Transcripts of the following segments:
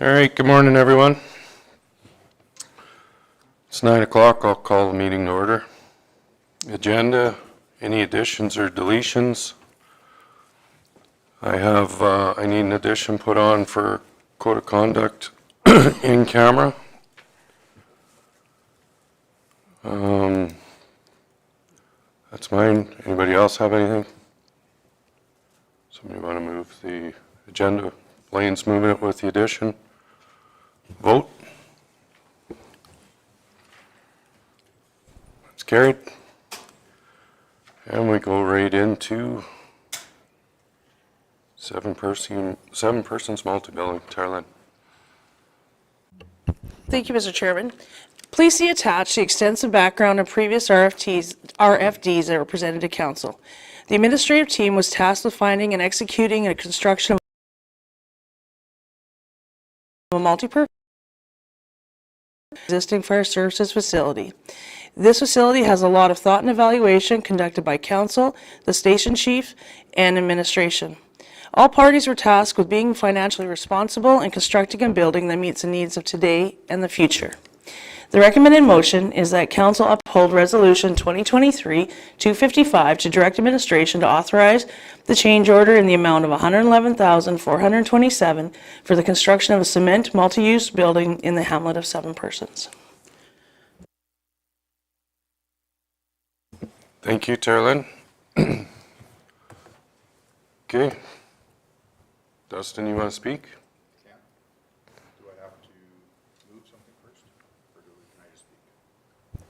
All right, good morning, everyone. It's 9 o'clock. I'll call the meeting to order. Agenda, any additions or deletions? I need an addition put on for code of conduct in camera. That's mine. Anybody else have anything? Somebody want to move the agenda? Lane's moving it with the addition. Vote. It's carried. And we go right into seven persons multi-building. Tarlin. Thank you, Mr. Chairman. Please see attached the extensive background of previous RFDs that were presented to Council. The administrative team was tasked with finding and executing a construction of a multi-purpose existing fire services facility. This facility has a lot of thought and evaluation conducted by Council, the station chief, and administration. All parties were tasked with being financially responsible and constructing a building that meets the needs of today and the future. The recommended motion is that Council uphold Resolution 2023-255 to direct administration to authorize the change order in the amount of $111,427 for the construction of a cement multi-use building in the hamlet of Seven Persons. Thank you, Tarlin. Okay. Dustin, you want to speak? Do I have to move something first, or can I just speak?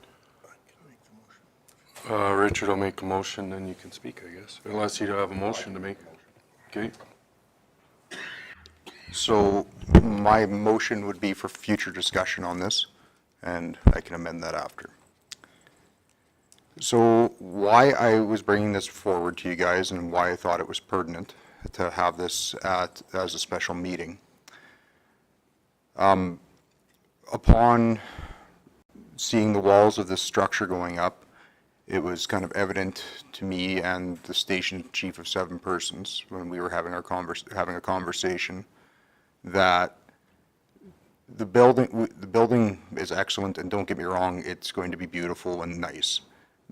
I can make the motion. Richard will make a motion, then you can speak, I guess, unless you have a motion to make. Okay. So my motion would be for future discussion on this, and I can amend that after. So why I was bringing this forward to you guys and why I thought it was pertinent to have this as a special meeting. Upon seeing the walls of this structure going up, it was kind of evident to me and the station chief of Seven Persons when we were having a conversation that the building is excellent, and don't get me wrong, it's going to be beautiful and nice.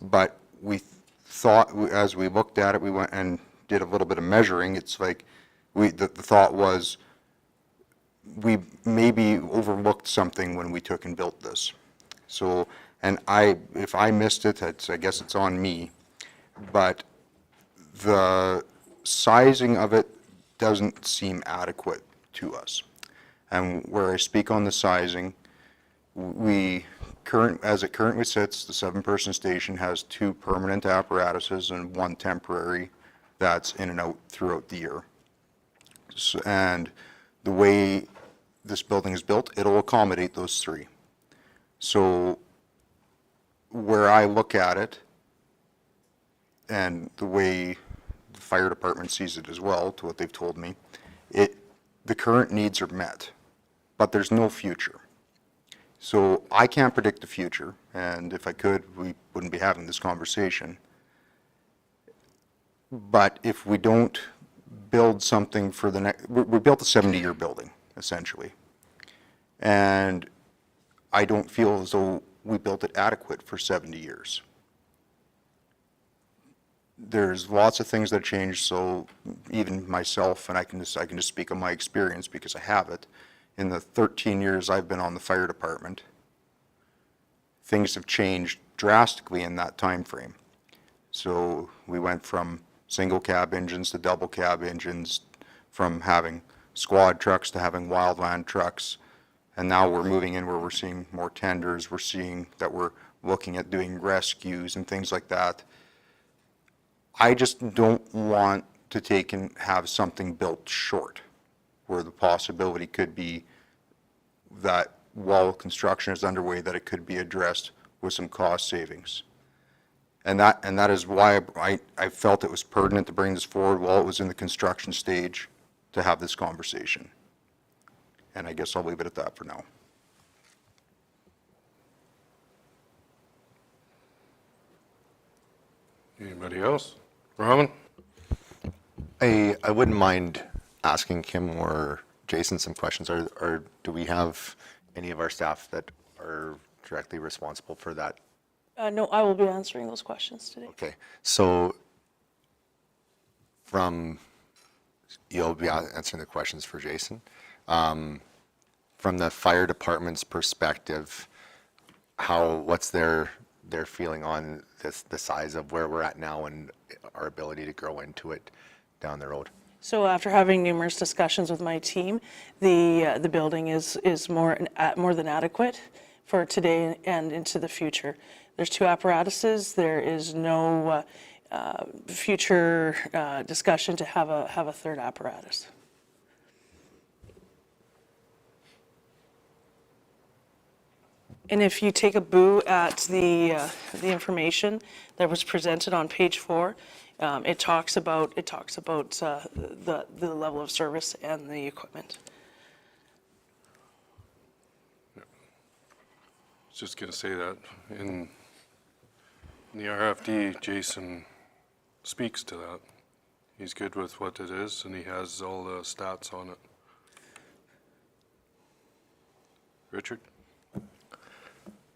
But we thought, as we looked at it, we went and did a little bit of measuring. It's like the thought was we maybe overlooked something when we took and built this. So, and if I missed it, I guess it's on me. But the sizing of it doesn't seem adequate to us. And where I speak on the sizing, as it currently sits, the seven-person station has 2 permanent apparatuses and 1 temporary that's in and out throughout the year. So, and the way this building is built, it'll accommodate those 3. So where I look at it, and the way the fire department sees it as well, to what they've told me, the current needs are met, but there's no future. So I can't predict the future, and if I could, we wouldn't be having this conversation. But if we don't build something for the next, we built a 70-year building, essentially. And I don't feel as though we built it adequate for 70 years. There's lots of things that changed, so even myself, and I can just speak on my experience because I have it. In the 13 years I've been on the fire department, things have changed drastically in that time frame. So we went from single cab engines to double cab engines, from having squad trucks to having wildland trucks, and now we're moving in where we're seeing more tenders. We're seeing that we're looking at doing rescues and things like that. I just don't want to take and have something built short, where the possibility could be that while construction is underway, that it could be addressed with some cost savings. And that is why I felt it was pertinent to bring this forward while it was in the construction stage to have this conversation. And I guess I'll leave it at that for now. Anybody else? Robin? I wouldn't mind asking him or Jason some questions. Do we have any of our staff that are directly responsible for that? No, I will be answering those questions today. Okay, so you'll be answering the questions for Jason. From the fire department's perspective, what's their feeling on the size of where we're at now and our ability to grow into it down the road? So after having numerous discussions with my team, the building is more than adequate for today and into the future. There's 2 apparatuses. There is no future discussion to have a third apparatus. And if you take a boo at the information that was presented on page 4, it talks about the level of service and the equipment. I was just going to say that in the RFD, Jason speaks to that. He's good with what it is, and he has all the stats on it. Richard?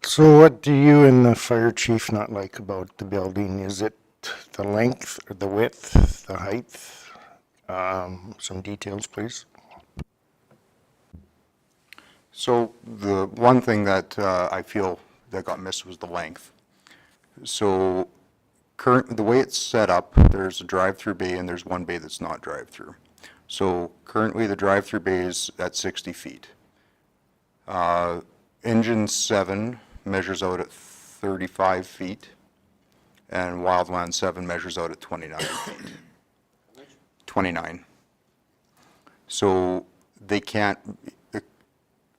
So what do you and the fire chief not like about the building? Is it the length, or the width, the height? Some details, please. So the one thing that I feel that got missed was the length. So the way it's set up, there's a drive-through bay and there's one bay that's not drive-through. So currently the drive-through bay is at 60 feet. Engine 7 measures out at 35 feet, and Wildland 7 measures out at 29 feet. 29. So they can't,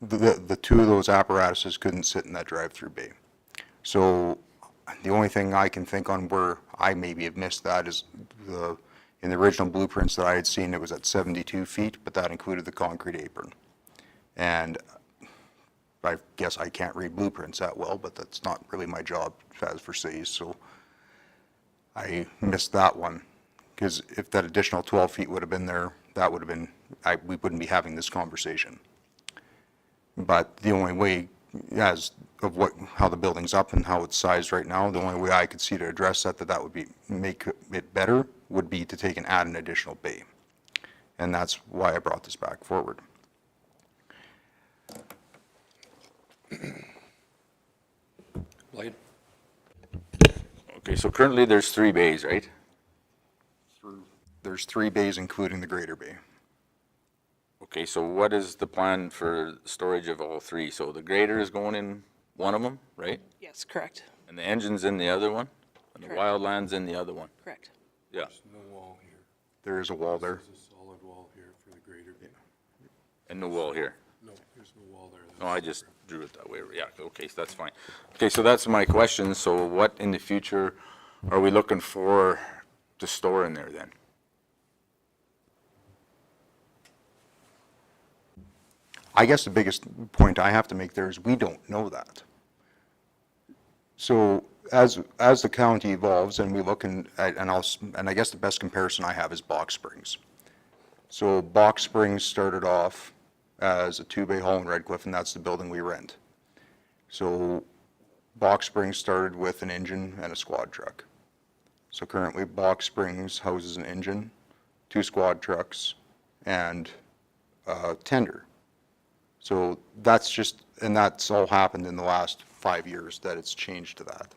the 2 of those apparatuses couldn't sit in that drive-through bay. So the only thing I can think on where I maybe have missed that is in the original blueprints that I had seen, it was at 72 feet, but that included the concrete apron. And I guess I can't read blueprints that well, but that's not really my job as for cities, so I missed that one. Because if that additional 12 feet would have been there, that would have been, we wouldn't be having this conversation. But the only way, as of how the building's up and how it's sized right now, the only way I could see to address that would be, make it better, would be to add an additional bay. And that's why I brought this back forward. Blade? Okay, so currently there's 3 bays, right? There's 3 bays, including the greater bay. Okay, so what is the plan for storage of all 3? So the grader is going in one of them, right? Yes, correct. And the engine's in the other one? And the Correct. wildland's in the other one? Correct. Yeah. No wall here. There is a wall there. There's a solid wall here for the greater bay. And no wall here? No, there's no wall there. No, I just drew it that way. Yeah, okay, so that's fine. Okay, so that's my question. So what in the future are we looking for to store in there then? I guess the biggest point I have to make there is we don't know that. So as the county evolves and we look and I guess the best comparison I have is Box Springs. So Box Springs started off as a 2-bay hall in Red Cliff, and that's the building we rent. So Box Springs started with an engine and a squad truck. So currently Box Springs houses an engine, 2 squad trucks, and a tender. So that's all happened in the last 5 years that it's changed to that.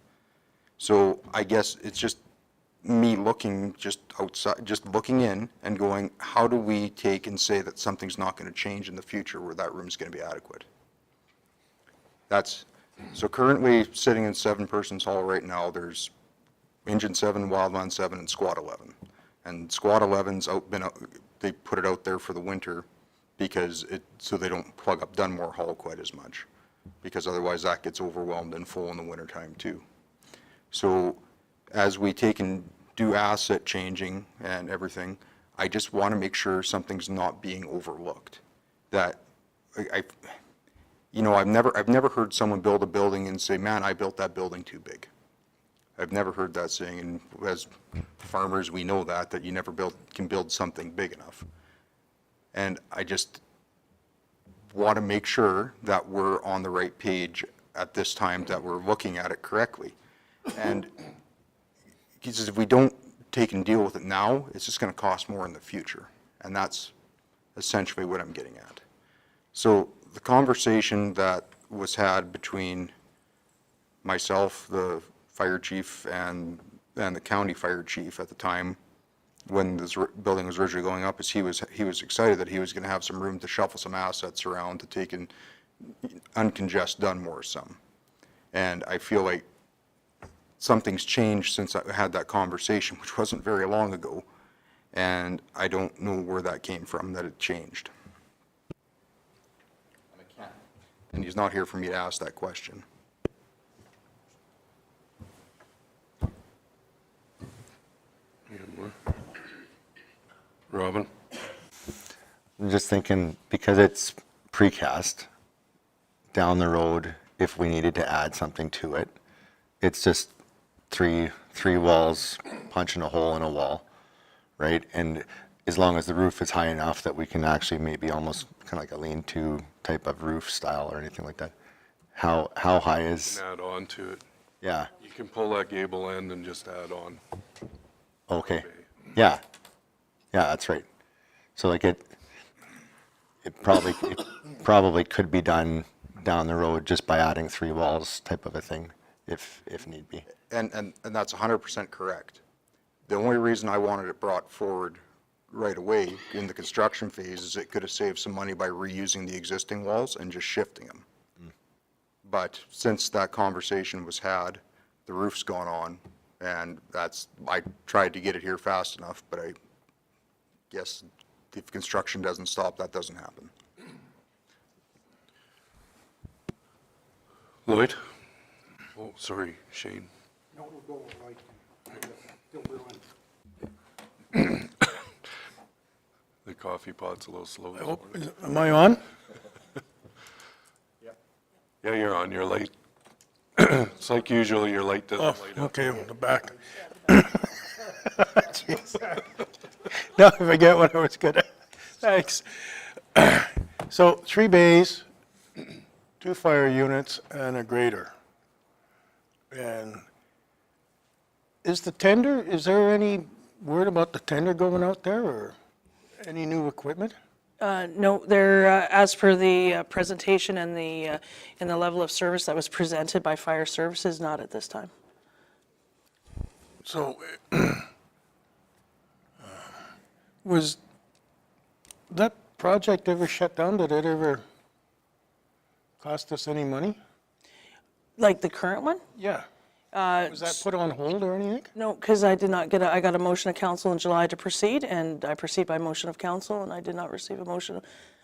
So I guess it's just me looking just outside, just looking in and going, how do we take and say that something's not going to change in the future where that room's going to be adequate? So currently sitting in 7-person's hall right now, there's Engine 7, Wildland 7, and Squad 11. And Squad 11's they put it out there for the winter because so they don't plug up Dunmore Hall quite as much, because otherwise that gets overwhelmed and full in the wintertime too. So as we take and do asset changing and everything, I just want to make sure something's not being overlooked. That I've never heard someone build a building and say, man, I built that building too big. I've never heard that saying, and as farmers we know that you never can build something big enough. And want to make sure that we're on the right page at this time, that we're looking at it correctly. And he says if we don't take and deal with it now, it's just going to cost more in the future. And that's essentially what I'm getting at. So the conversation that was had between myself, the fire chief, and the county fire chief at the time when this building was originally going up is he was excited that he was going to have some room to shuffle some assets around to take and uncongest Dunmore some. And I feel like something's changed since I had that conversation, which wasn't very long ago. And I don't know where that came from, that it changed. And he's not here for me to ask that question. Robin? I'm just thinking, because it's precast, down the road, if we needed to add something to it, it's just three walls punching a hole in a wall, right? And as long as the roof is high enough that we can actually maybe almost kind of like a lean-to type of roof style or anything like that. How high is, Add on to it. yeah, You can pull that gable end and just add on. okay, yeah, that's right. So like it probably could be done down the road just by adding 3 walls type of a thing, if need be. And that's 100% correct. The only reason I wanted it brought forward right away in the construction phase is it could have saved some money by reusing the existing walls and just shifting them. But since that conversation was had, the roof's gone on, and I tried to get it here fast enough, but I guess if construction doesn't stop, that doesn't happen. Lloyd? Oh, sorry, Shane. No, we'll go like, still brewing. The coffee pot's a little slow. this Oh, morning. am I on? Yeah, you're on, your light. It's like usual, your light doesn't Oh, light up. okay, on the back. Jeez. Now I forget what I was gonna, thanks. So 3 bays, 2 fire units, and a grader. And is there any word about the tender going out there, or any new equipment? No, they're, as per the presentation and the level of service that was presented by fire services, not at this time. So, was that project ever shut down? Did it ever cost us any money? Like the current one? Yeah. Was that put on hold or anything? No, because I did not get I got a motion of council in July to proceed, and I proceed by motion of council, and I did not receive a motion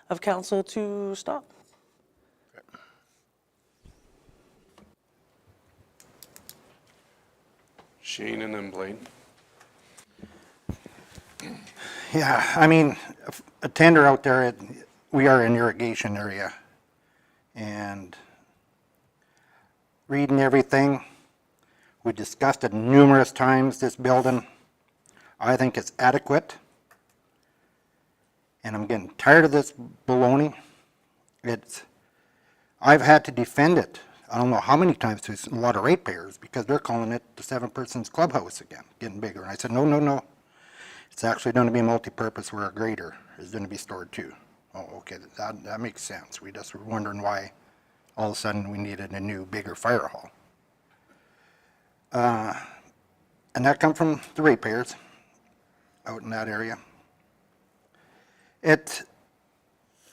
of council to stop. Shane and then Blaine. Yeah, I mean, a tender out there, we are an irrigation area. And reading everything, we discussed it numerous times, this building. I think it's adequate. And I'm getting tired of this baloney. I've had to defend it. I don't know how many times to a lot of ratepayers because they're calling it the 7-person's clubhouse again, getting bigger. And I said, no. It's actually going to be multi-purpose where a grader is going to be stored too. Oh, okay, that makes sense. We just were wondering why all of a sudden we needed a new, bigger fire hall. And that come from the ratepayers out in that area.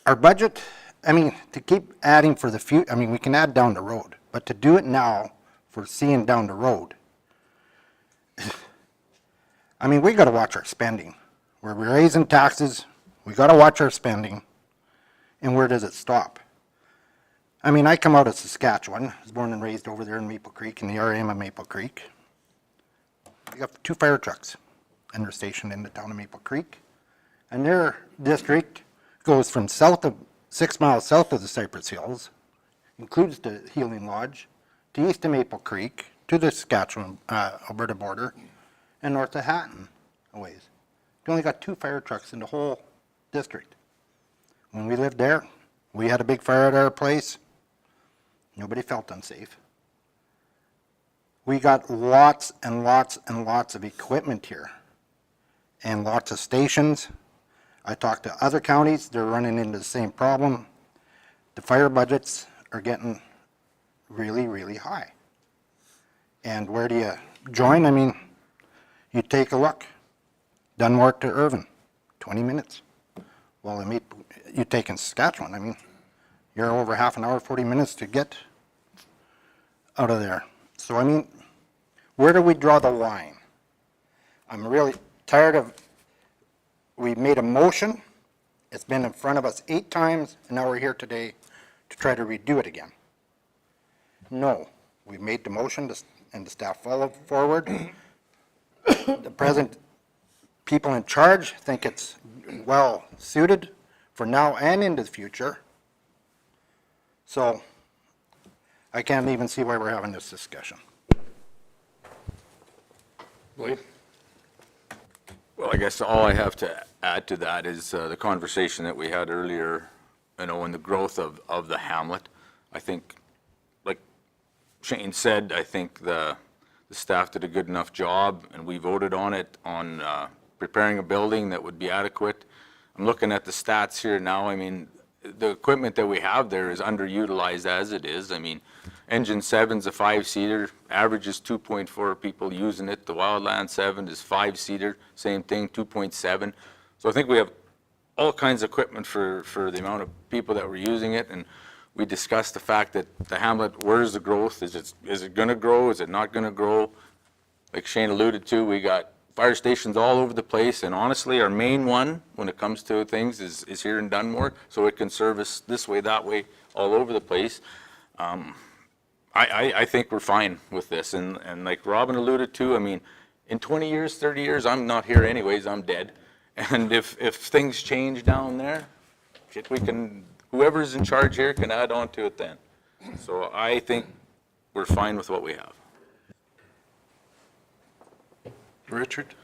Our budget, I mean, to keep adding for the future, I mean, we can add down the road, but to do it now for seeing down the road, I mean, we got to watch our spending. We're raising taxes, we got to watch our spending, and where does it stop? I mean, I come out of Saskatchewan, I was born and raised over there in Maple Creek, in the RM of Maple Creek. We got 2 fire trucks, and they're stationed in the town of Maple Creek. And their district goes from 6 miles south of the Cypress Hills, includes the Healing Lodge, to east of Maple Creek, to the Saskatchewan, Alberta border, and north of Hatton a ways. They only got 2 fire trucks in the whole district. When we lived there, We had a big fire at our place. Nobody felt unsafe. We got lots and lots and lots of equipment here and lots of stations. I talked to other counties, they're running into the same problem. The fire budgets are getting really, really high. And where do you join? I mean, you take a look. Dunmore to Irvin, 20 minutes. Well, you take in Saskatchewan, I mean, you're over half an hour, 40 minutes to get out of there. So, I mean, where do we draw the line? I'm really tired of, we made a motion, it's been in front of us 8 times, and now we're here today to try to redo it again. No, we made the motion, and the staff followed forward. The present people in charge think it's well suited for now and into the future. So I can't even see why we're having this discussion. Blaine? Well, I guess all I have to add to that is the conversation that we had earlier, you know, and the growth of the hamlet. I think, like Shane said, I think the staff did a good enough job, and we voted on it, on preparing a building that would be adequate. I'm looking at the stats here now. I mean, the equipment that we have there is underutilized as it is. I mean, Engine 7's a 5-seater, average is 2.4 people using it. The Wildland 7 is 5-seater, same thing, 2.7. So I think we have all kinds of equipment for the amount of people that were using it. And we discussed the fact that the hamlet, where's the growth? Is it going to grow? Is it not going to grow? Like Shane alluded to, we got fire stations all over the place, and honestly, our main one, when it comes to things, is here in Dunmore, so it can service this way, that way, all over the place. I think we're fine with this, and like Robin alluded to, I mean, in 20 years, 30 years, I'm not here anyways, I'm dead. And if things change down there, shit, we can, whoever's in charge here can add on to it then. So I think we're fine with what we have. Richard?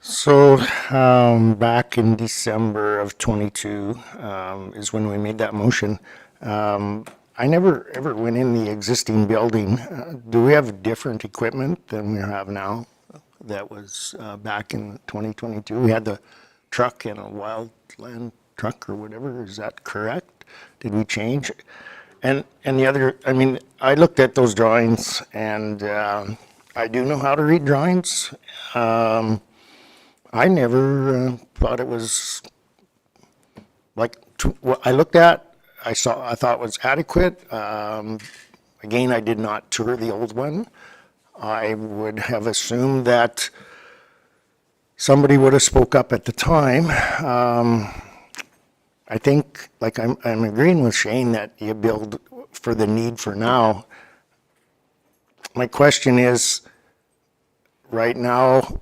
So, back in December of '22 is when we made that motion. I never ever went in the existing building. Do we have different equipment than we have now? That was back in 2022. We had the truck and a wildland truck or whatever. Is that correct? Did we change? And the other, I mean, I looked at those drawings, and I do know how to read drawings. I never thought it was like what I looked at. I thought was adequate. Again, I did not tour the old one. I would have assumed that somebody would have spoke up at the time. I think, like I'm agreeing with Shane that you build for the need for now. My question is, right now,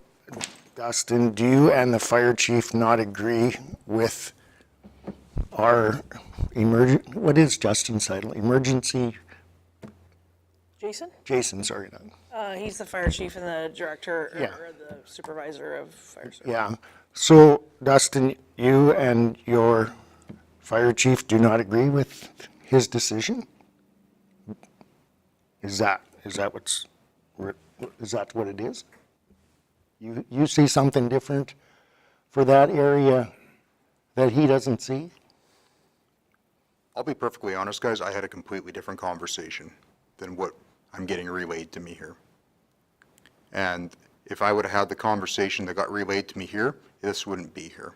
Dustin, do you and the fire chief not agree with our what is Justin's title? Emergency? Jason? Jason, sorry. He's the fire chief and the director, Yeah. or the supervisor of fire service. Yeah. So, Dustin, you and your fire chief do not agree with his decision? Is that what it is? You see something different for that area that he doesn't see? I'll be perfectly honest, guys, I had a completely different conversation than what I'm getting relayed to me here. And if I would have had the conversation that got relayed to me here, this wouldn't be here.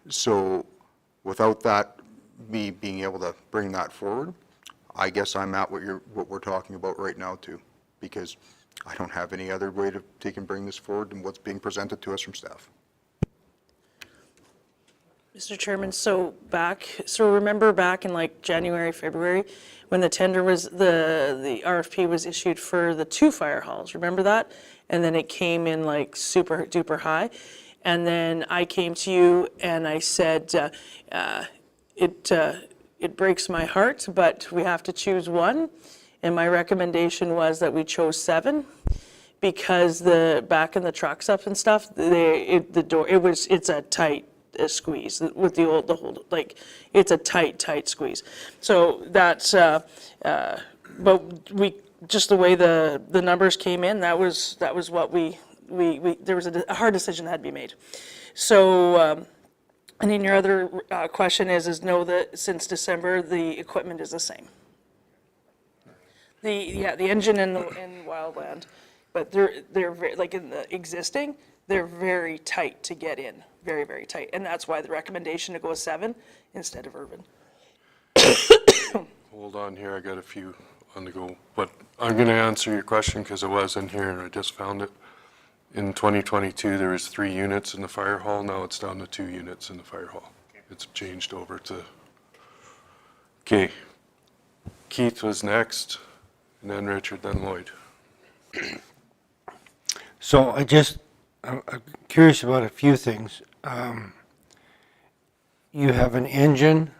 So without that, me being able to bring that forward, I guess I'm at what we're talking about right now too, because I don't have any other way to take and bring this forward than what's being presented to us from staff. Mr. Chairman, so remember back in like January, February, when the tender was, the RFP was issued for the 2 fire halls, remember that? And then it came in like super duper high. And then I came to you and I said, it breaks my heart, but we have to choose one. And my recommendation was that we chose 7 because the back and the trucks up and stuff, it's a tight squeeze with the whole, like, it's a tight squeeze. So that's, but we, just the way the numbers came in, that was what there was a hard decision that had to be made. So, and then your other question is know that since December, the equipment is the same. The engine in Wildland, but they're very, like in the existing, they're very tight to get in, very, very tight. And that's why the recommendation to go with 7 instead of urban. Hold on here, I got a few on the go. But I'm going to answer your question because it was in here and I just found it. In 2022, there was 3 units in the fire hall. Now it's down to 2 units in the fire hall. It's changed over to, okay. Keith was next, and then Richard, then Lloyd. So I'm curious about a few things. You have an engine,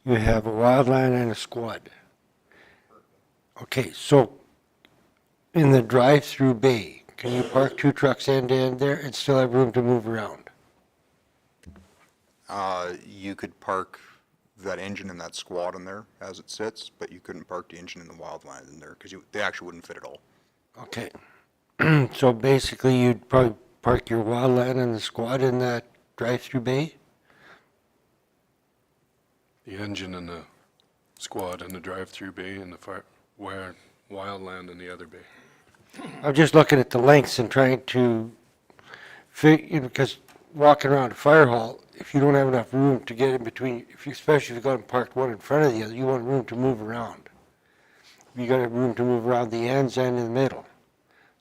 you have a wildland and a squad. Okay, so in the drive-through bay, can you park 2 trucks end to end there and still have room to move around? You could park that engine and that squad in there as it sits, but you couldn't park the engine in the wildland in there because they actually wouldn't fit at all. Okay. So basically, you'd probably park your wildland and the squad in that drive-through bay? The engine and the squad in the drive-through bay and the wildland in the other bay. I'm just looking at the lengths and trying to figure, because walking around a fire hall, if you don't have enough room to get in between, especially if you got them parked one in front of the other, you want room to move around. You got to have room to move around the ends and in the middle.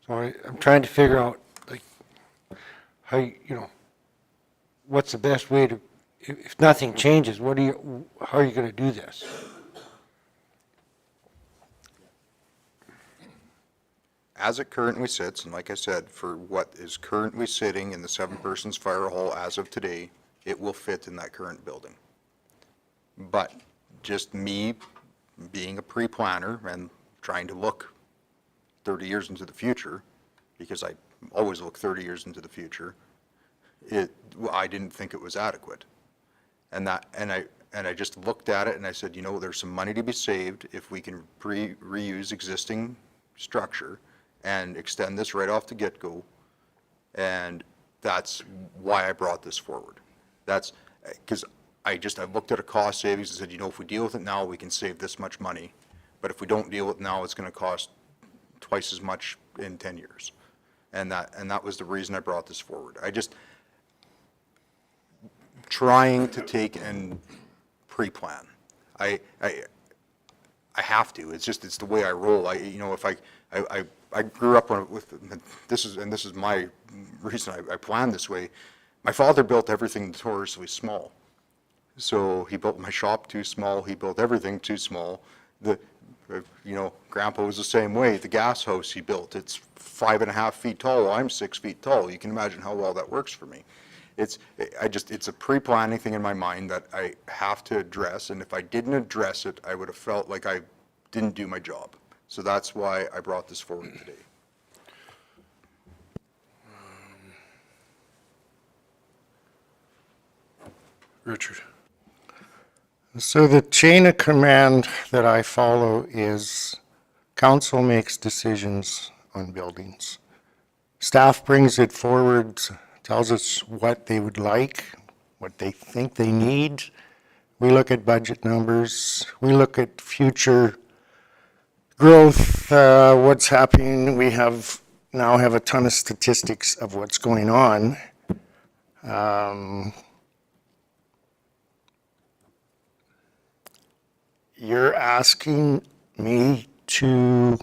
So I'm trying to figure out, like, how, what's the best way to, if nothing changes, how are you going to do this? As it currently sits, and like I said, for what is currently sitting in the 7-persons fire hall as of today, it will fit in that current building. But just me being a pre-planner and trying to look 30 years into the future, because I always look 30 years into the future, I didn't think it was adequate. And I just looked at it and I said, there's some money to be saved if we can reuse existing structure and extend this right off the get-go. And that's why I brought this forward. That's because I looked at a cost savings and said, if we deal with it now, we can save this much money. But if we don't deal with it now, it's going to cost twice as much in 10 years. And that was the reason I brought this forward. Trying to take and pre-plan. I have to. It's the way I roll. I grew up with this is my reason I planned this way. My father built everything notoriously small. So he built my shop too small. He built everything too small. Grandpa was the same way. The gas house he built, it's 5.5 feet tall. I'm 6 feet tall. You can imagine how well that works for me. It's a pre-planning thing in my mind that I have to address, and if I didn't address it, I would have felt like I didn't do my job. So that's why I brought this forward today. Richard. So the chain of command that I follow is council makes decisions on buildings. Staff brings it forward, tells us what they would like, what they think they need. We look at budget numbers. We look at future growth, what's happening. We now have a ton of statistics of what's going on. You're asking me to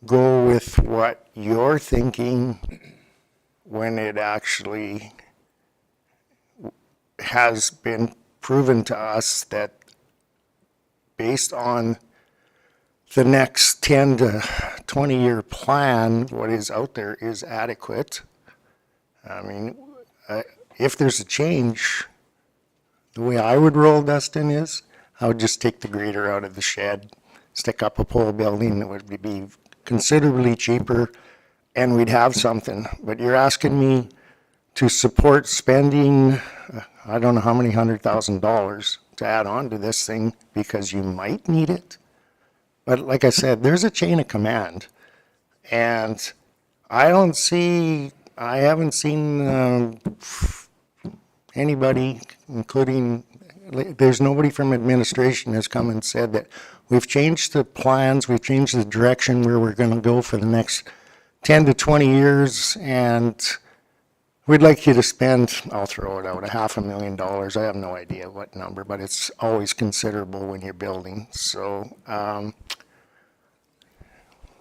go with what you're thinking when it actually has been proven to us that based on the next 10 to 20-year plan, what is out there is adequate. I mean, if there's a change, the way I would roll, Dustin, is I would just take the grader out of the shed, stick up a pole building that would be considerably cheaper, and we'd have something. But you're asking me to support spending, I don't know how many $100,000 to add on to this thing because you might need it. But like I said, there's a chain of command. And I haven't seen anybody, including, there's nobody from administration has come and said that we've changed the plans, we've changed the direction where we're going to go for the next 10 to 20 years, and we'd like you to spend, I'll throw it out, $500,000. I have no idea what number, but it's always considerable when you're building. So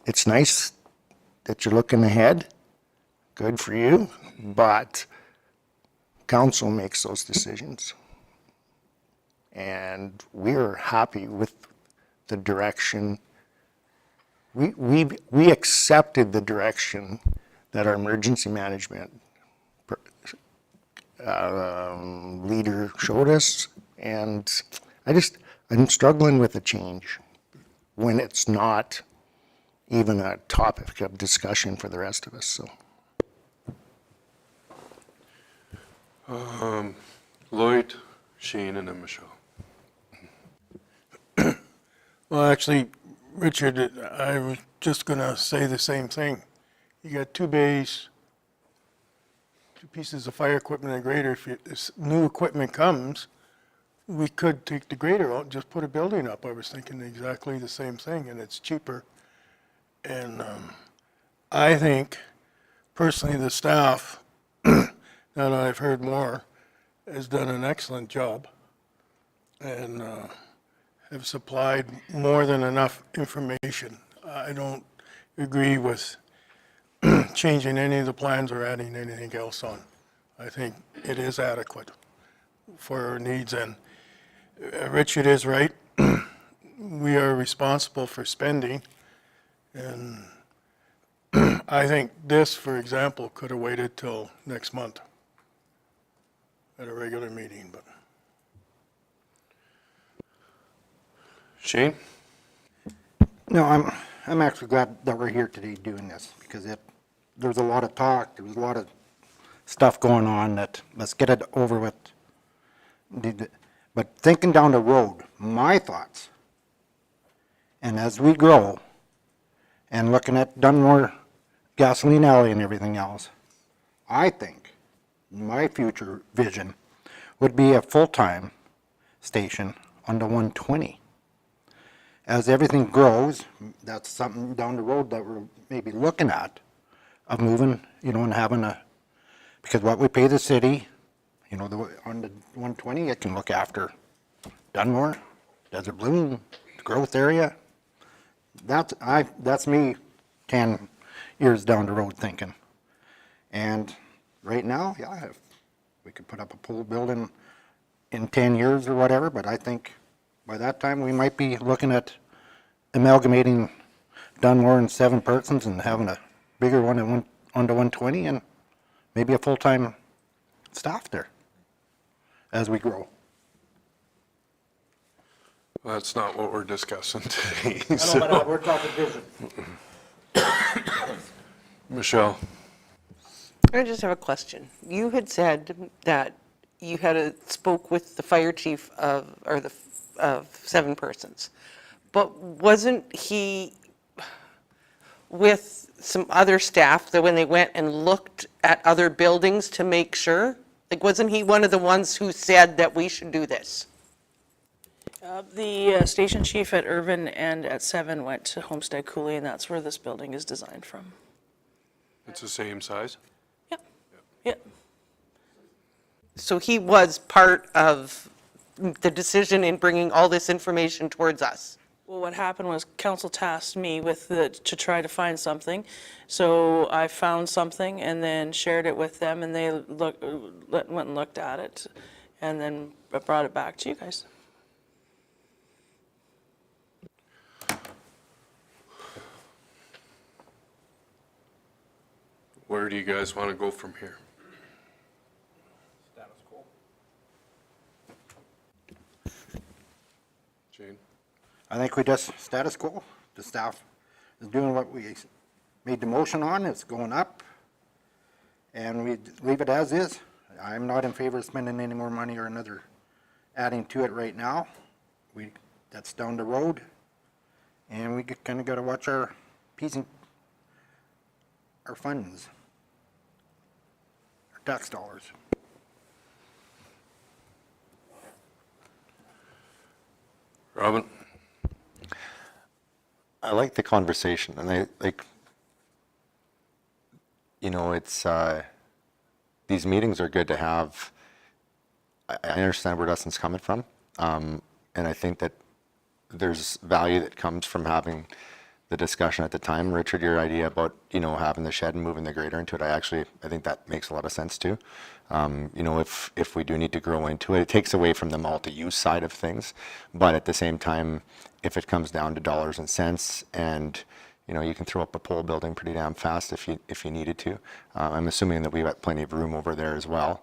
it's nice that you're looking ahead. Good for you, but council makes those decisions. And we're happy with the direction. We accepted the direction that our emergency management leader showed us, and I'm struggling with the change when it's not even a topic of discussion for the rest of us, so. Lloyd, Shane, and then Michelle. Well, actually, Richard, I was just gonna say the same thing. You got 2 bays, 2 pieces of fire equipment and a grader. If new equipment comes, we could take the grader out and just put a building up. I was thinking exactly the same thing, and it's cheaper. And I think, personally, the staff, now that I've heard more, has done an excellent job and have supplied more than enough information. I don't agree with changing any of the plans or adding anything else on. I think it is adequate for our needs, and Richard is right. We are responsible for spending, and I think this, for example, could have waited till next month at a regular meeting, but. Shane? No, I'm actually glad that we're here today doing this, because there's a lot of talk, there was a lot of stuff going on that, let's get it over with. But thinking down the road, my thoughts, and as we grow, and looking at Dunmore Gasoline Alley and everything else, I think my future vision would be a full-time station on the 120. As everything grows, that's something down the road that we're maybe looking at, of moving, and having because what we pay the city, on the 120, it can look after Dunmore, Desert Bloom, the growth area. That's me 10 years down the road thinking. And right now, yeah, if we could put up a pool building in 10 years or whatever, but I think by that time, we might be looking at amalgamating Dunmore and 7 persons and having a bigger one on the 120 and maybe a full-time staff there as we grow. Well, that's not what we're discussing today. I know, but we're talking vision. Michelle? I just have a question. You had said that you spoke with the fire chief of 7 persons, but wasn't he with some other staff that when they went and looked at other buildings to make sure? Like, wasn't he one of the ones who said that we should do this? The station chief at Irvin and at 7 went to Homestead Coulee, and that's where this building is designed from. It's the same size? Yep. Yep. So he was part of the decision in bringing all this information towards us. Well, what happened was council tasked me to try to find something. So I found something and then shared it with them, and they went and looked at it, and then I brought it back to you guys. Where do you guys want to go from here? Jane? I think we just status quo. The staff is doing what we made the motion on, it's going up. and we leave it as is. I'm not in favor of spending any more money or adding to it right now. That's down the road, and we kind of got to watch our our funds, our tax dollars. Robin? I like the conversation, and it's, these meetings are good to have. I understand where Dustin's coming from, and I think that there's value that comes from having the discussion at the time. Richard, your idea about, having the shed and moving the grader into it, I think that makes a lot of sense too. If we do need to grow into it, it takes away from the multi-use side of things, but at the same time, if it comes down to dollars and cents, and you can throw up a pole building pretty damn fast if you needed to. I'm assuming that we've got plenty of room over there as well,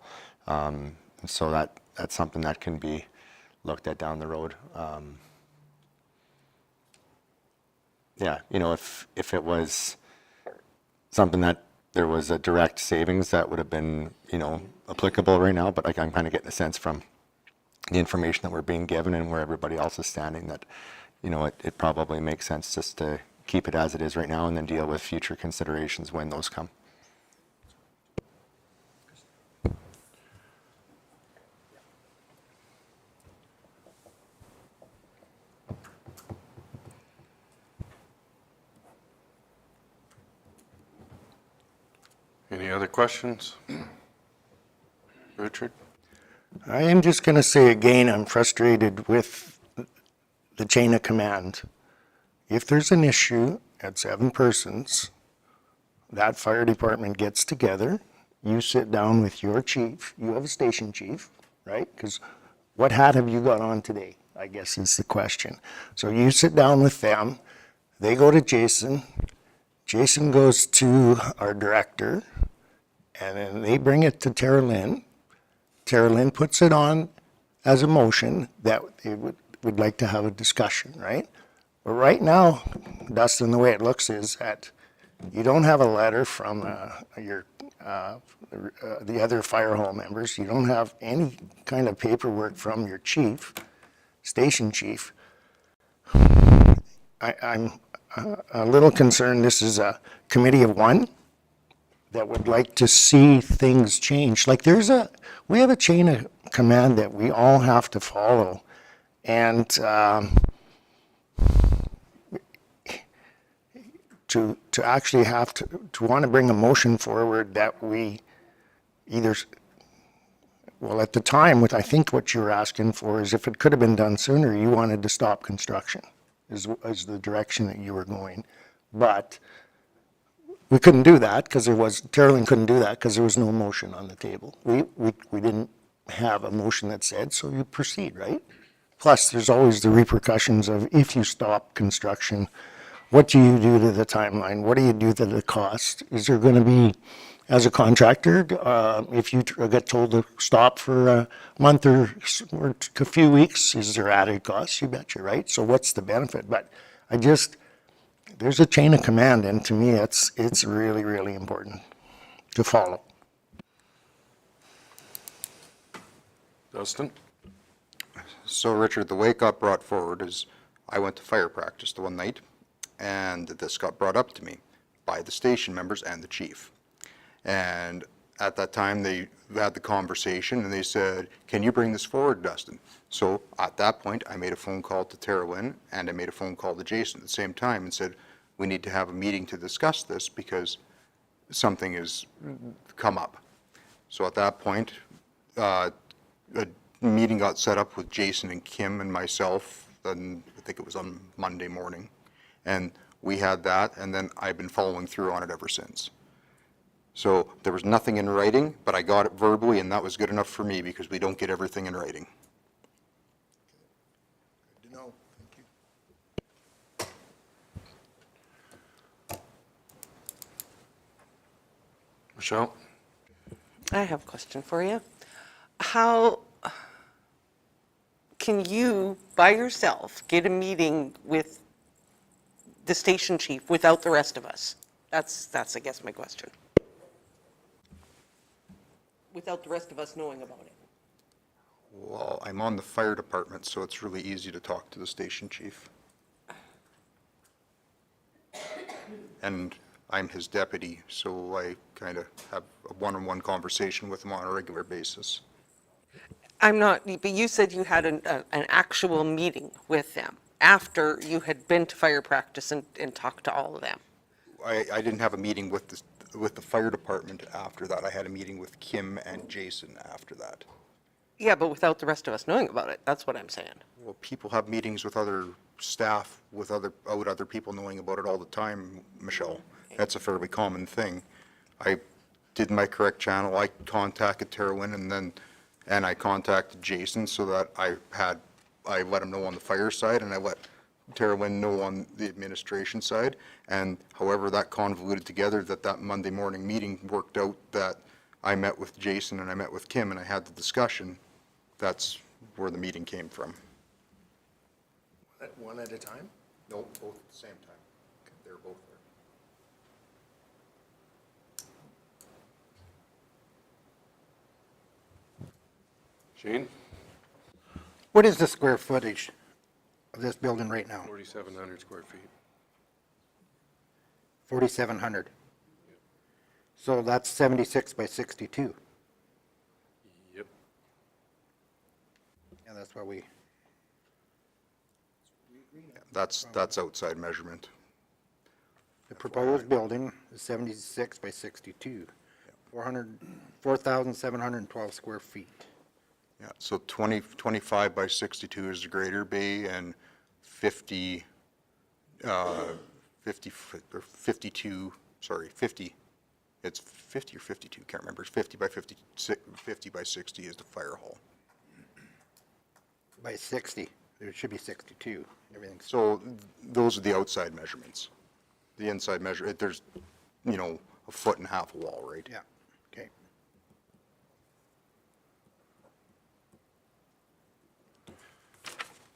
so that's something that can be looked at down the road. If it was something that there was a direct savings, that would have been applicable right now. But I'm kind of getting a sense from the information that we're being given and where everybody else is standing that it probably makes sense just to keep it as it is right now and then deal with future considerations when those come. Any other questions? Richard? I am just going to say again, I'm frustrated with the chain of command. If there's an issue at 7 persons, that fire department gets together, you sit down with your chief, you have a station chief, right? Because what hat have you got on today, I guess is the question. So you sit down with them, they go to Jason, Jason goes to our director, and then they bring it to Tara Lynn. Tara Lynn puts it on as a motion that they would like to have a discussion, right? But right now, Dustin, the way it looks is that you don't have a letter from the other fire hall members. You don't have any kind of paperwork from your chief, station chief. I'm a little concerned this is a committee of one that would like to see things change. Like we have a chain of command that we all have to follow. And to actually have to want to bring a motion forward that we either, well, at the time, I think what you were asking for is if it could have been done sooner, you wanted to stop construction, is the direction that you were going. But we couldn't do that because Carolyn couldn't do that because there was no motion on the table. We didn't have a motion that said, so you proceed, right? Plus, there's always the repercussions of if you stop construction, what do you do to the timeline? What do you do to the cost? Is there going to be, as a contractor, if you get told to stop for a month or a few weeks, is there added costs? You betcha, right? So what's the benefit? But there's a chain of command, and to me, it's really, really important to follow. Dustin? So Richard, the way it got brought forward is I went to fire practice the one night, and this got brought up to me by the station members and the chief. And at that time, they had the conversation, and they said, can you bring this forward, Dustin? So at that point, I made a phone call to Tara Lynn, and I made a phone call to Jason at the same time and said, we need to have a meeting to discuss this because something has come up. So at that point, a meeting got set up with Jason and Kim and myself, and I think it was on Monday morning. And we had that, and then I've been following through on it ever since. So there was nothing in writing, but I got it verbally, and that was good enough for me because we don't get everything in writing. Good to know. Thank you. Michelle? I have a question for you. How can you, by yourself, get a meeting with the station chief without the rest of us? That's I guess, my question. without the rest of us knowing about it? Well, I'm on the fire department, so it's really easy to talk to the station chief. And I'm his deputy, so I kind of have a one-on-one conversation with him on a regular basis. I'm not, but you said you had an actual meeting with them after you had been to fire practice and talked to all of them. I didn't have a meeting with the fire department after that. I had a meeting with Kim and Jason after that. Yeah, but without the rest of us knowing about it, that's what I'm saying. Well, people have meetings with other staff, without other people knowing about it all the time, Michelle. That's a fairly common thing. I did my correct channel. I contacted Terwin and I contacted Jason so that I let him know on the fire side and I let Terwin know on the administration side. And however that convoluted together, that Monday morning meeting worked out that I met with Jason and I met with Kim and I had the discussion. That's where the meeting came from. One at a time? No, both at the same time. They were both there. Shane? What is the square footage of this building right now? 4,700 square feet. 4,700. So that's 76 by 62. Yep. Yeah, that's what we, That's outside measurement. the proposed building is 76 by 62. 4,712 square feet. Yeah, so 25 by 62 is the greater bay and 50, 52, sorry, 50, it's 50 or 52, can't remember. It's 50 by 50 by 60 is the fire hall. By 60. There should be 62. Everything's, So those are the outside measurements. The inside measure, there's, a foot and a half of wall, right? yeah, okay.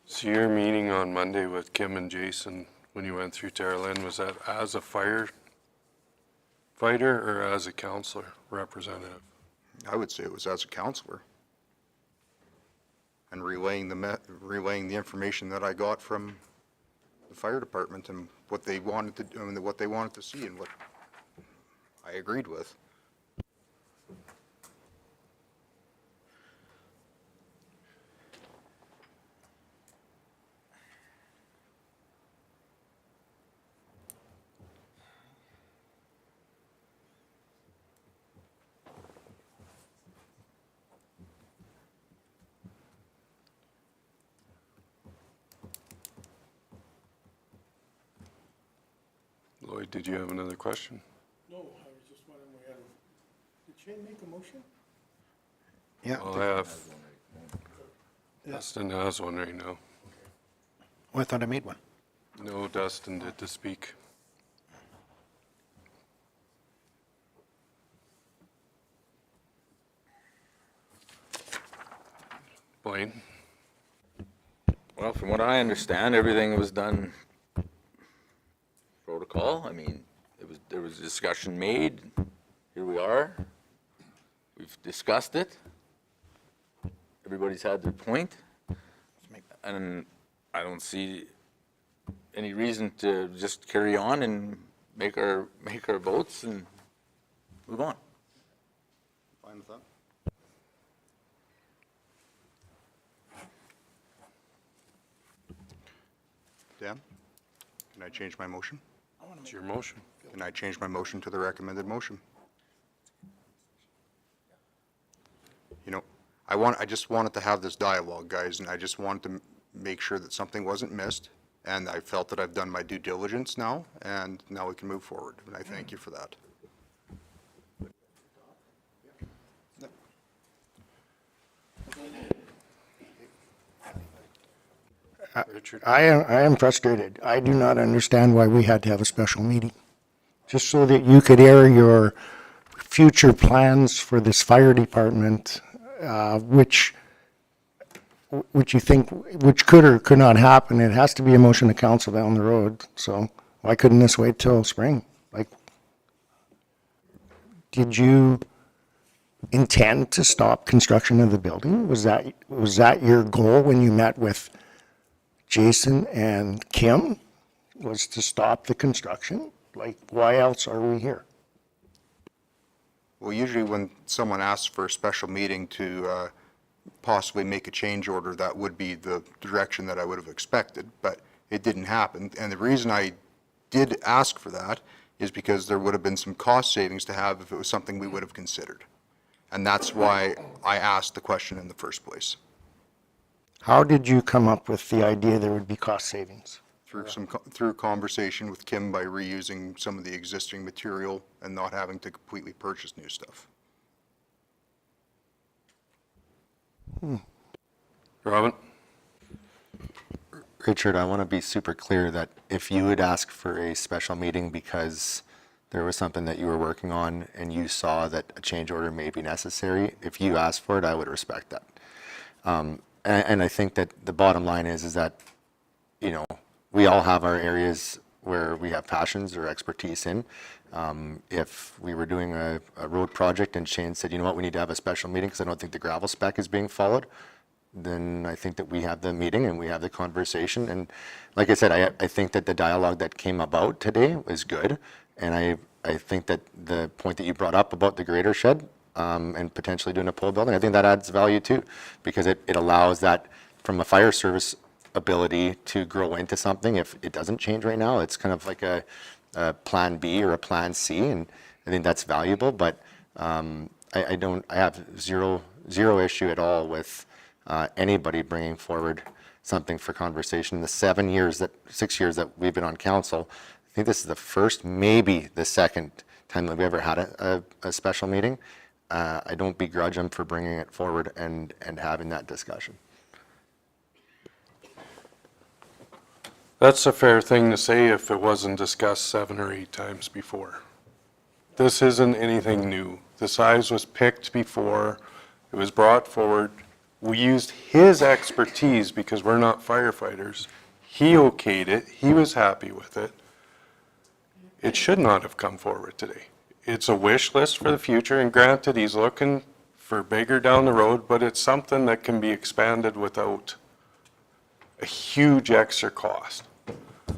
So your meeting on Monday with Kim and Jason, when you went through Tara Lynn, was that as a firefighter or as a councillor representative? I would say it was as a counselor. And relaying the information that I got from the fire department and what they wanted to do, and what they wanted to see and what I agreed with. Lloyd, did you have another question? No, I was just wondering, did Shane make a motion? Yeah, Well, I have, Dustin has one right now. oh, I thought I made one. No, Dustin did to speak. Blaine? Well, from what I understand, everything was done protocol. I mean, there was a discussion made. Here we are. We've discussed it. Everybody's had their point. And I don't see any reason to just carry on and make our votes and move on. Fine with that? Dan, can I change my motion? It's your motion. Can I change my motion to the recommended motion? I just wanted to have this dialogue, guys, and I just wanted to make sure that something wasn't missed, and I felt that I've done my due diligence now, and now we can move forward, and I thank you for that. Richard? I am frustrated. I do not understand why we had to have a special meeting. Just so that you could air your future plans for this fire department, which you think, which could or could not happen. It has to be a motion to council down the road. So why couldn't this wait till spring? Like, did you intend to stop construction of the building? Was that your goal when you met with Jason and Kim? Was to stop the construction? Like, why else are we here? Well, usually when someone asks for a special meeting to possibly make a change order, that would be the direction that I would have expected, but it didn't happen. And the reason I did ask for that is because there would have been some cost savings to have if it was something we would have considered. And that's why I asked the question in the first place. How did you come up with the idea there would be cost savings? Through conversation with Kim by reusing some of the existing material and not having to completely purchase new stuff. Robin? Richard, I want to be super clear that if you would ask for a special meeting because there was something that you were working on and you saw that a change order may be necessary, if you asked for it, I would respect that. And I think that the bottom line is that, you know, we all have our areas where we have passions or expertise in. If we were doing a road project and Shane said, you know what, we need to have a special meeting because I don't think the gravel spec is being followed, then I think that we have the meeting and we have the conversation. And like I said, I think that the dialogue that came about today was good. And I think that the point that you brought up about the grader shed and potentially doing a pole building, I think that adds value too, because it allows that from a fire service ability to grow into something. If it doesn't change right now, it's kind of like a plan B or a plan C, and I think that's valuable. But I have zero issue at all with anybody bringing forward something for conversation. The 6 years that we've been on council, I think this is the first, maybe the second time that we ever had a special meeting. I don't begrudge them for bringing it forward and having that discussion. That's a fair thing to say if it wasn't discussed 7 or 8 times before. This isn't anything new. The size was picked before, it was brought forward. We used his expertise because we're not firefighters. He okayed it, he was happy with it. It should not have come forward today. It's a wish list for the future, and granted, he's looking for bigger down the road, but it's something that can be expanded without a huge extra cost.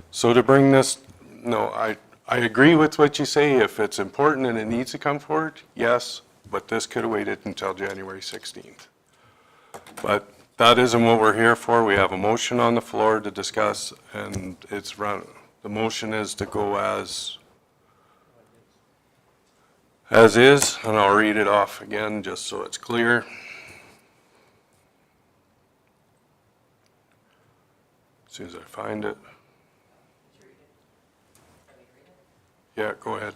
So to bring this, no, I agree with what you say. If it's important and it needs to come forward, yes, but this could have waited until January 16th. But that isn't what we're here for. We have a motion on the floor to discuss, and the motion is to go as is, and I'll read it off again just so it's clear. As soon as I find it. Yeah, go ahead.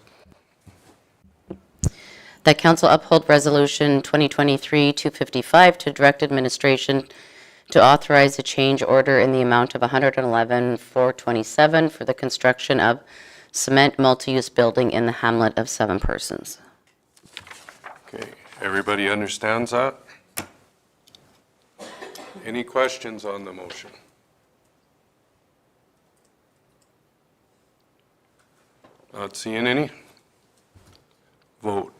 That council uphold resolution 2023-255 to direct administration to authorize a change order in the amount of $111,427 for the construction of cement multi-use building in the hamlet of 7 persons. Okay, everybody understands that? Any questions on the motion? Not seeing any? Vote.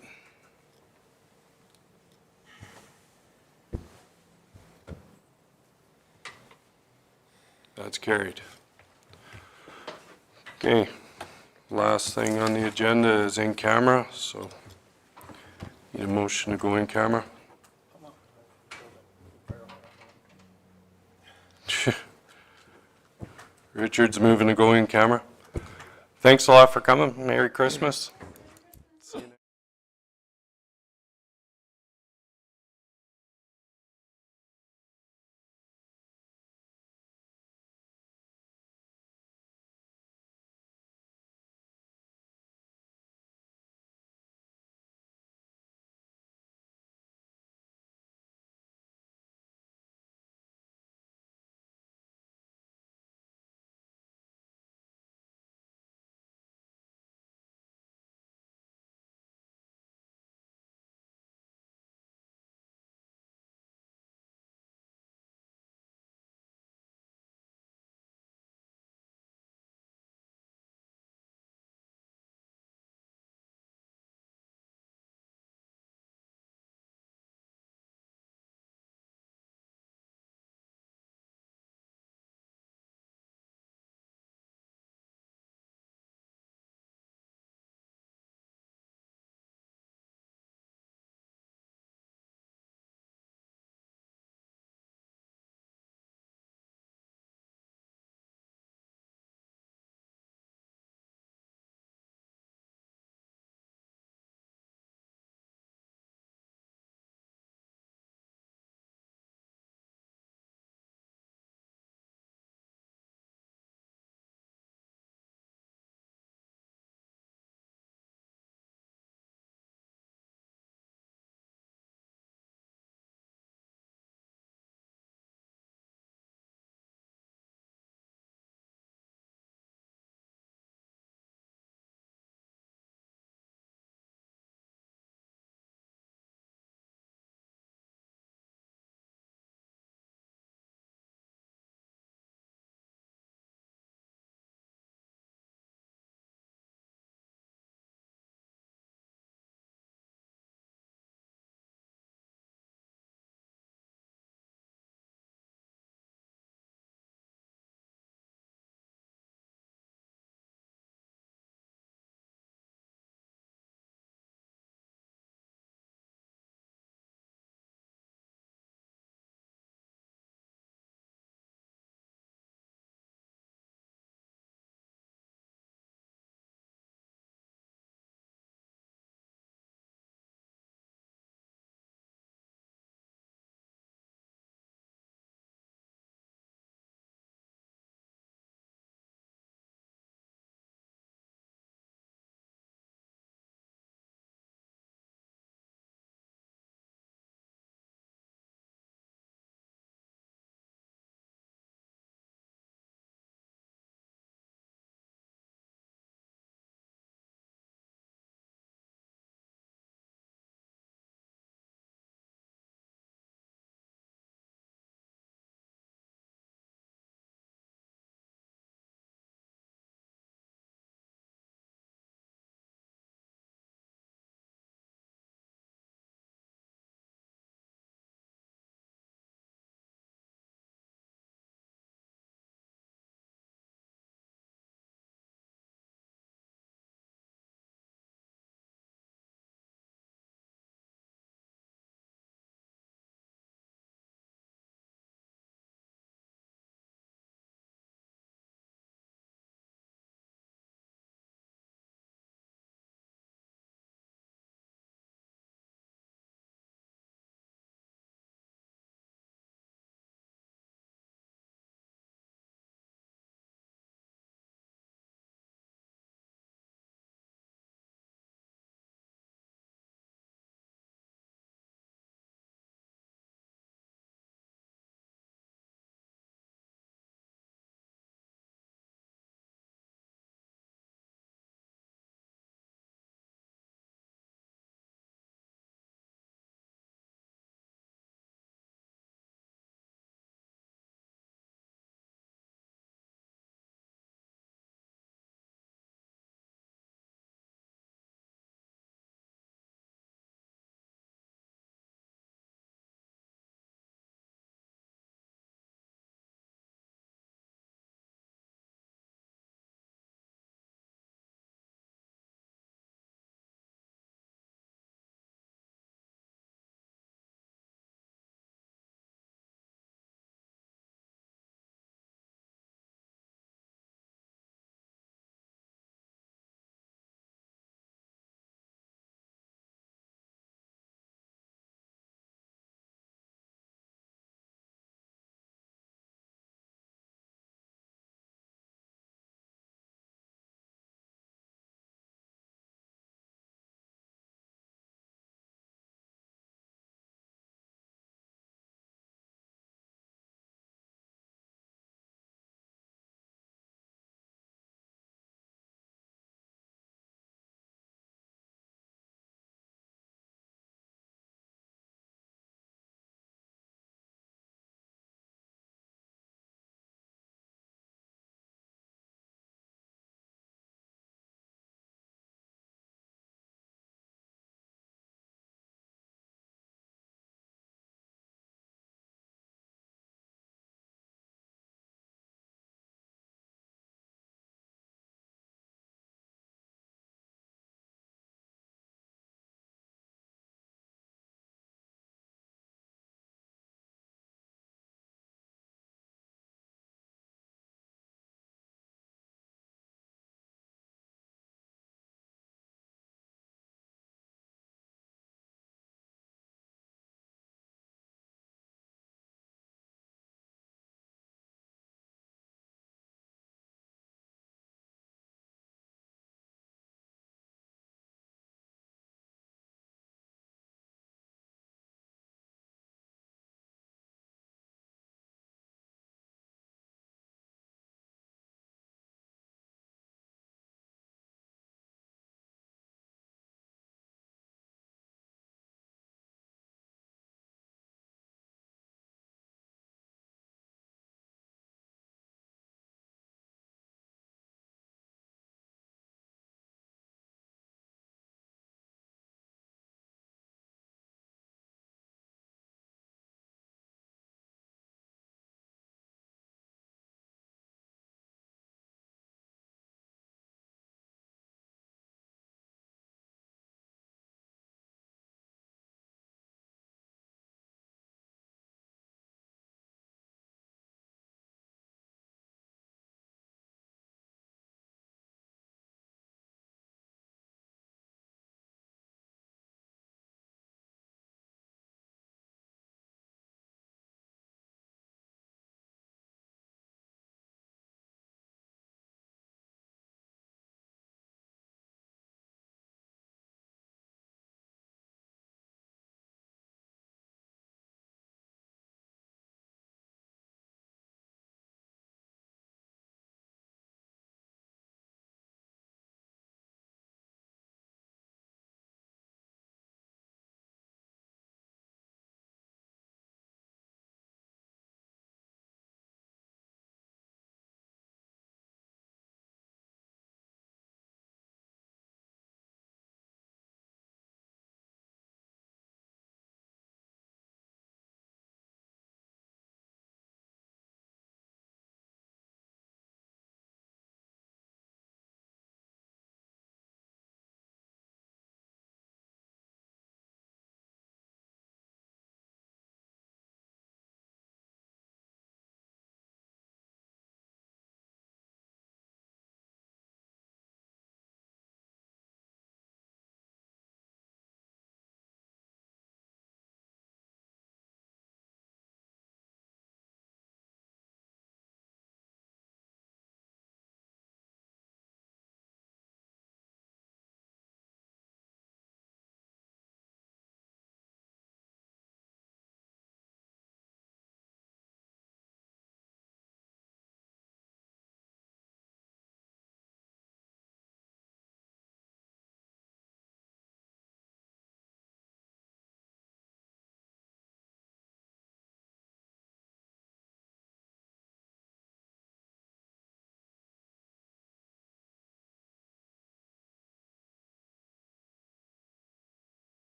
That's carried. Okay, last thing on the agenda is in camera, so need a motion to go in camera. Richard's moving to go in camera. Thanks a lot for coming. Merry Christmas.